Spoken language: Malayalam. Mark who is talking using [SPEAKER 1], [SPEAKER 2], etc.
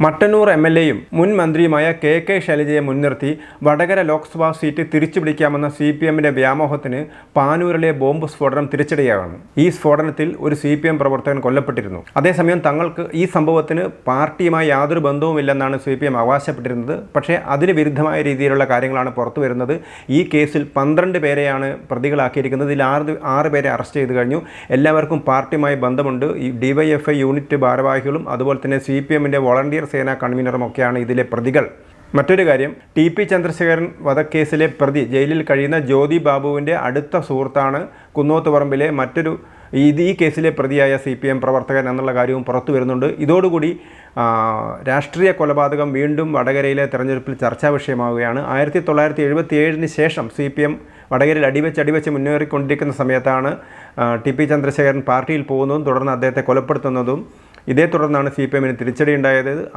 [SPEAKER 1] മട്ടന്നൂർ എം.എൽ.എയും മുൻ മന്ത്രിയുമായ കെ ശൈലജയെ മുൻനിർത്തി വടകര ലോക്സഭാ സീറ്റ് തിരിച്ചുപിടിക്കാമെന്ന CPM-ന്റെ വ്യാമോഹത്തിന് പാനൂരിലെ ബോംബ് സ്ഫോടനം തിരിച്ചടിയാകുന്നു. ഈ സ്ഫോടനത്തിൽ ഒരു CPM പ്രവർത്തകൻ കൊല്ലപ്പെട്ടിരുന്നു. അതേസമയം തങ്ങൾക്ക് ഈ സംഭവത്തിന് പാർട്ടിയുമായി യാതൊരു ബന്ധവുമില്ലെന്നാണ് CPM അവകാശപ്പെട്ടിരുന്നത്. പക്ഷേ അതിന് വിരുദ്ധമായ രീതിയിലുള്ള കാര്യങ്ങളാണ് പുറത്തു വരുന്നത്. ഈ കേസിൽ 12 പേരെയാണ് പ്രതികളാക്കിയിരിക്കുന്നത്. ഇതിൽ 6 പേരെ അറസ്റ്റ് ചെയ്ത് കഴിഞ്ഞു. എല്ലാവർക്കും പാർട്ടിയുമായി ബന്ധമുണ്ട്. ഈ DYFI യൂണിറ്റ് ഭാരവാഹികളും അതുപോലെ തന്നെ CPM-ന്റെ വോളണ്ടിയർ സേനാ കൺവീനറുമൊക്കെയാണ് ഇതിലെ പ്രതികൾ. മറ്റൊരു കാര്യം, TP ചന്ദ്രശേഖരൻ വധക്കേസിലെ പ്രതി ജയിലിൽ കഴിയുന്ന ജ്യോതി ബാബുവിൻ്റെ അടുത്ത സുഹൃത്താണ് കുന്നോത്തുപറമ്പിലെ മറ്റൊരു ഈ കേസിലെ പ്രതിയായ CPM പ്രവർത്തകൻ എന്നുള്ള കാര്യവും പുറത്തു വരുന്നുണ്ട്. ഇതോടുകൂടി രാഷ്ട്രീയ കൊലപാതകം വീണ്ടും വടകരയിലെ തെരഞ്ഞെടുപ്പിൽ ചർച്ചാ വിഷയമാവുകയാണ്. 1977 ശേഷം CPM വടകരയിൽ അടിവെച്ച് മുന്നേറിക്കൊണ്ടിരിക്കുന്ന സമയത്താണ് TP ചന്ദ്രശേഖരൻ പാർട്ടിയിൽ പോകുന്നതും തുടർന്ന് അദ്ദേഹത്തെ കൊലപ്പെടുത്തുന്നതും. ഇതേ തുടർന്നാണ് CPM-ന് തിരിച്ചടി ഉണ്ടായത്.